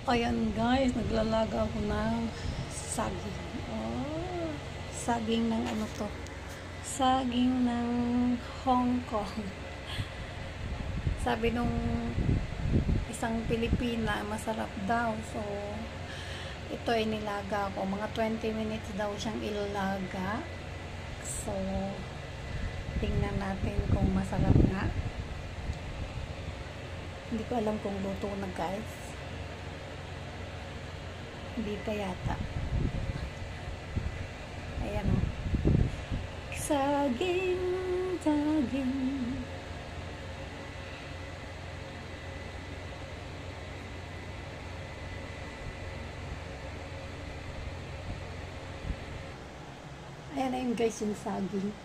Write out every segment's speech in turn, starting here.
Ayan guys, naglalaga ako ng saging. Oh, saging ng ano to? Saging ng Hong Kong. Sabi nung isang Pilipina, masarap daw. So, ito ay nilaga ko. Mga 20 minutes daw siyang ilaga. So, tingnan natin kung masarap nga. Hindi ko alam kung luto na guys. Hindi pa yata. Ayan o. Saging, saging. Ayan na yun guys, yung saging.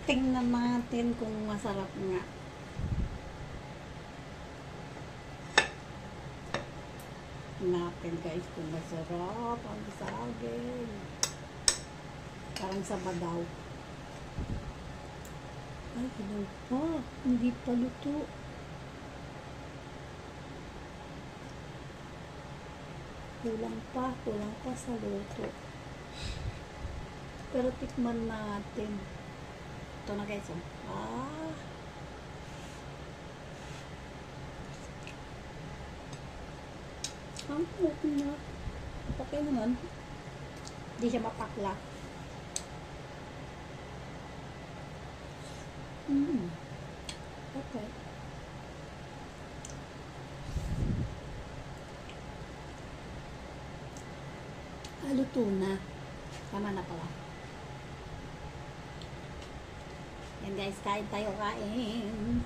Tingnan natin kung masarap nga. Natin guys kung masarap ang saging. Parang sabadaw. Ay, hilaw pa. Hindi pa luto. Kulang pa sa luto. Pero tikman natin. Ito na guys, oh. Ang okay na. Okay naman. Hindi siya mapakla. Okay. Luto na. Tama na pala. Yan guys, kain tayo, kain.